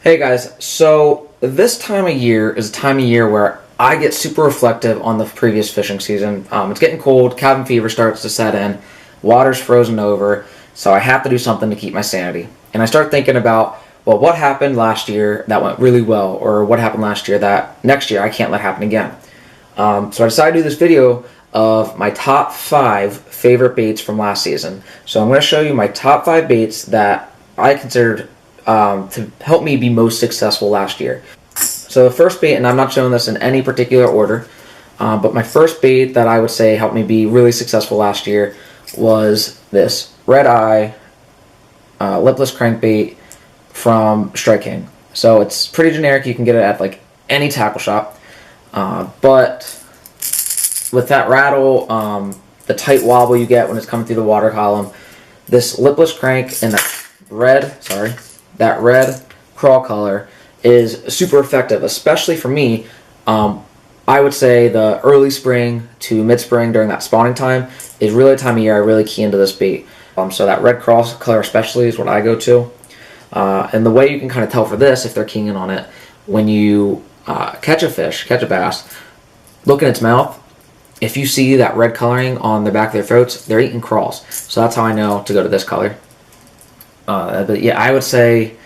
Hey guys, so this time of year is a time of year where I get super reflective on the previous fishing season. It's getting cold, cabin fever starts to set in, water's frozen over, so I have to do something to keep my sanity. And I start thinking about, well, what happened last year that went really well, or what happened last year that next year I can't let happen again. So I decided to do this video of my top 5 favorite baits from last season. So I'm going to show you my top 5 baits that I considered to help me be most successful last year. So the first bait, and I'm not showing this in any particular order, but my first bait that I would say helped me be really successful last year was this red eye lipless crankbait from Strike King. So it's pretty generic, you can get it at like any tackle shop, but with that rattle, the tight wobble you get when it's coming through the water column, this lipless crank and that red crawl color is super effective, especially for me. I would say the early spring to mid-spring during that spawning time is really the time of year I really key into this bait. So that red crawl color especially is what I go to. And the way you can kind of tell for this, if they're keying in on it, when you catch a bass, look in its mouth. If you see that red coloring on the back of their throats, they're eating crawls. So that's how I know to go to this color. But yeah, I would say,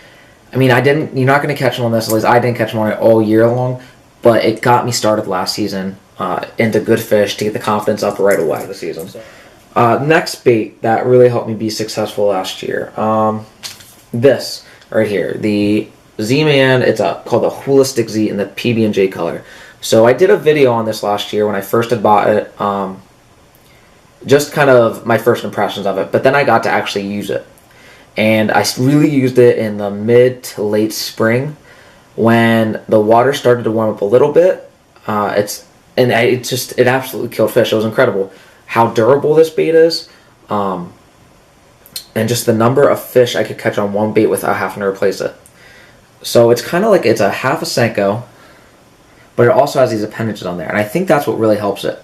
I mean, you're not going to catch them on this, at least I didn't catch them on it all year long, but it got me started last season into good fish to get the confidence up right away this season. Next bait that really helped me be successful last year, this right here, the Z-Man, it's called the Holistic Z in the PB&J color. So I did a video on this last year when I first had bought it, just kind of my first impressions of it, but then I got to actually use it. And I really used it in the mid to late spring when the water started to warm up a little bit. It absolutely killed fish. It was incredible how durable this bait is, and just the number of fish I could catch on one bait without having to replace it. So it's kind of like it's a half a Senko, but it also has these appendages on there, and I think that's what really helps it.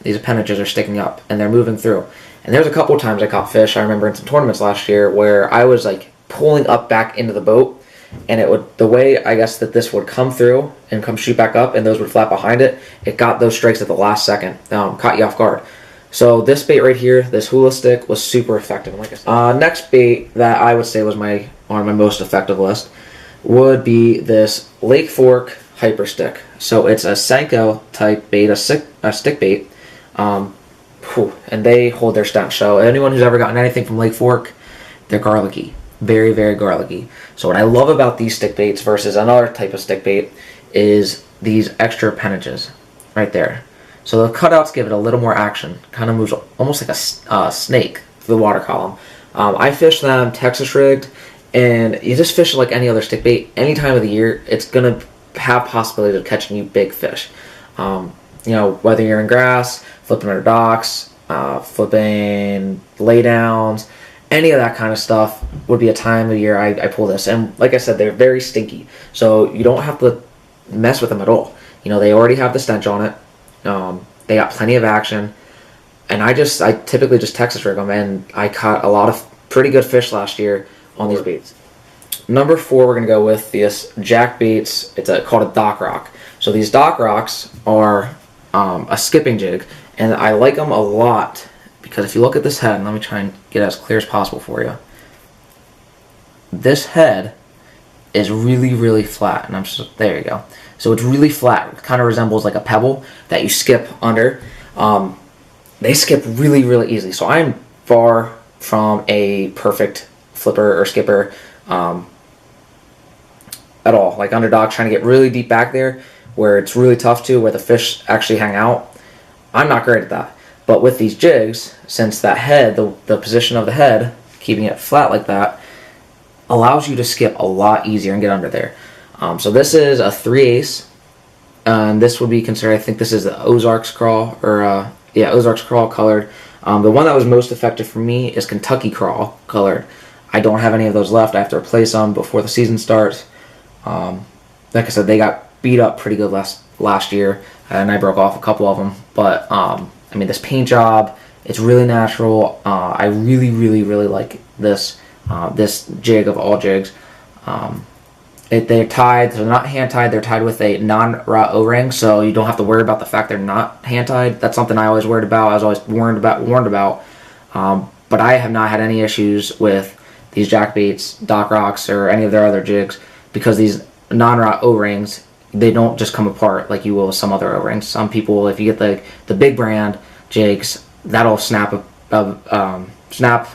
These appendages are sticking up and they're moving through. And there's a couple of times I caught fish, I remember in some tournaments last year, where I was like pulling up back into the boat, and it would, the way I guess that this would come through and come shoot back up and those would flap behind it, it got those strikes at the last second, caught you off guard. So this bait right here, this hula stick, was super effective. And like I said, next bait that I would say was on my most effective list would be this Lake Fork Hyper Stick. So it's a Senko type bait, a stick bait. And they hold their stench. So anyone who's ever gotten anything from Lake Fork, they're garlicky. Very, very garlicky. So what I love about these stick baits versus another type of stick bait is these extra appendages right there. So the cutouts give it a little more action. Kind of moves almost like a snake through the water column. I fish them Texas rigged, and you just fish like any other stick bait. Any time of the year, it's going to have possibility of catching you big fish. You know, whether you're in grass, flipping under docks, flipping laydowns, any of that kind of stuff would be a time of year I pull this. And like I said, they're very stinky, so you don't have to mess with them at all. You know, they already have the stench on it. They got plenty of action, and I typically just Texas rig them, and I caught a lot of pretty good fish last year on these baits. Number 4, we're gonna go with this jack baits. It's called a dock rock. So these dock rocks are a skipping jig, and I like them a lot because if you look at this head, and let me try and get it as clear as possible for you. This head is really, really flat, and there you go. So it's really flat. It kind of resembles like a pebble that you skip under. They skip really, really easily. So I am far from a perfect flipper or skipper at all. Like under dock, trying to get really deep back there where it's really tough to, where the fish actually hang out. I'm not great at that. But with these jigs, since that head, the position of the head, keeping it flat like that, allows you to skip a lot easier and get under there. So this is a 3/8, and this would be considered, I think this is the Ozark Scroll, or Ozark Scroll colored. The one that was most effective for me is Kentucky Crawl colored. I don't have any of those left. I have to replace them before the season starts. Like I said, they got beat up pretty good last year, and I broke off a couple of them. But I mean, this paint job, it's really natural. I really, really, really like this this jig of all jigs. They're tied, so they're not hand tied, they're tied with a non-rot O-ring, so you don't have to worry about the fact they're not hand tied. That's something I always worried about, I was always warned about. But I have not had any issues with these jackbaits, Dock Rocks, or any of their other jigs, because these non-rot O-rings, they don't just come apart like you will with some other O-rings. Some people, if you get the big brand jigs, that'll snap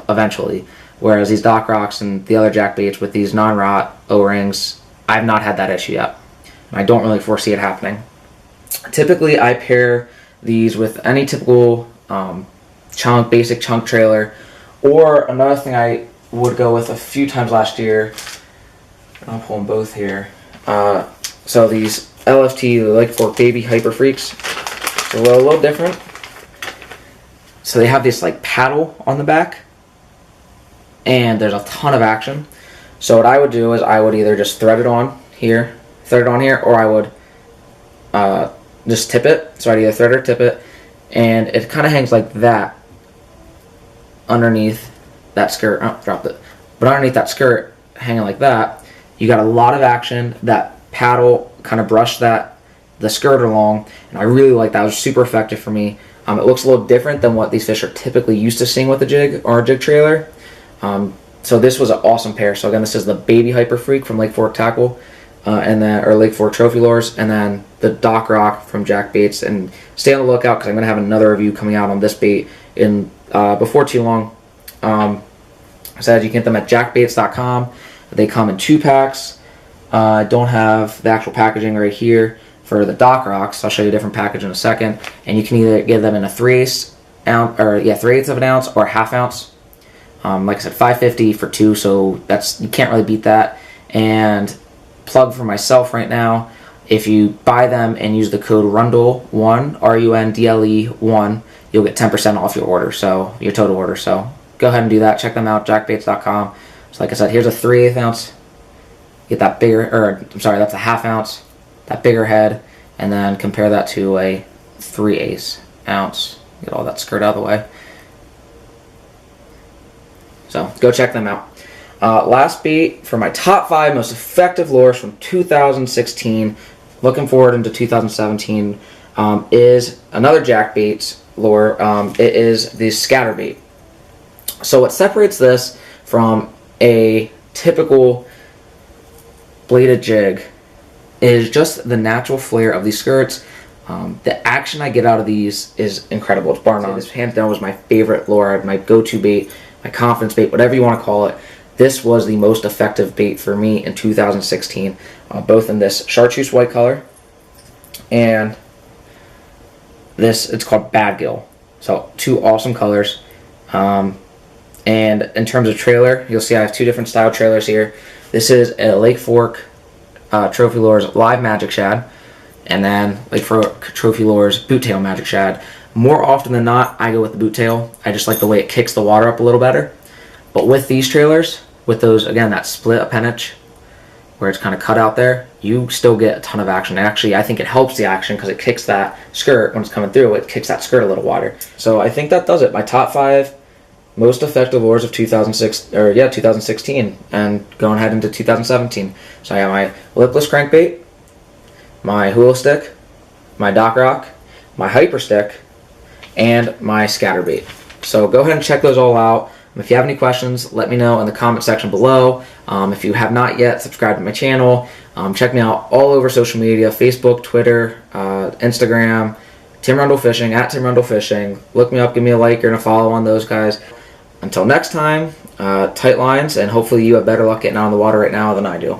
eventually. Whereas these Dock Rocks and the other jackbaits with these non-rot O-rings, I've not had that issue yet. And I don't really foresee it happening. Typically, I pair these with any typical basic chunk trailer, or another thing I would go with a few times last year. I'll pull them both here. So these LFT, the Lake Fork Baby Hyper Freaks, a little different. So they have this like paddle on the back, and there's a ton of action. So what I would do is I would either just thread it on here, or I would just tip it. So I'd either thread or tip it, and it kind of hangs like that underneath that skirt. Oh, dropped it. But underneath that skirt, hanging like that, you got a lot of action. That paddle kind of brushed the skirt along, and I really like that. It was super effective for me. It looks a little different than what these fish are typically used to seeing with a jig or a jig trailer. So this was an awesome pair. So again, this is the Baby Hyper Freak from Lake Fork Tackle, or Lake Fork Trophy Lures, and then the Dock Rock from Jack Baits. And stay on the lookout because I'm going to have another review coming out on this bait in before too long. So as you can get them at jackbaits.com. They come in 2-packs. I don't have the actual packaging right here for the Dock Rocks. I'll show you a different package in a second. And you can either get them in a 3/8 ounce, or 3/8 of an ounce, or a ½ ounce. Like I said, $5.50 for 2, so you can't really beat that. And plug for myself right now, if you buy them and use the code RUNDLE1, RUNDLE1, you'll get 10% off your order, so your total order. So go ahead and do that. Check them out, jackbaits.com. So like I said, here's a 3/8 ounce. Get that bigger, or I'm sorry, that's a ½ ounce, that bigger head, and then compare that to a 3/8 ounce. Get all that skirt out of the way. So go check them out. Last bait for my top 5 most effective lures from 2016, looking forward into 2017, is another jackbait lure. It is the scatter bait. So what separates this from a typical bladed jig is just the natural flair of these skirts. The action I get out of these is incredible. It's bar none. This hands down was my favorite lure, my go-to bait, my confidence bait, whatever you want to call it. This was the most effective bait for me in 2016, both in this chartreuse white color and this, it's called Bad Gill. So 2 awesome colors. And in terms of trailer, you'll see I have 2 different style trailers here. This is a Lake Fork Trophy Lures Live Magic Shad, and then Lake Fork Trophy Lures Boot Tail Magic Shad. More often than not, I go with the boot tail. I just like the way it kicks the water up a little better. But with these trailers, with those, again, that split appendage, where it's kind of cut out there, you still get a ton of action. Actually, I think it helps the action because it kicks that skirt when it's coming through. It kicks that skirt a little wider. So I think that does it. My top 5 most effective lures of 2016, and going ahead into 2017. So I got my lipless crankbait, my hula stick, my Dock Rock, my hyper stick, and my scatter bait. So go ahead and check those all out. If you have any questions, let me know in the comment section below. If you have not yet subscribed to my channel, check me out all over social media: Facebook, Twitter, Instagram, Tim Rundle Fishing, at Tim Rundle Fishing. Look me up, give me a like and a follow on those guys. Until next time, tight lines, and hopefully you have better luck getting out on the water right now than I do.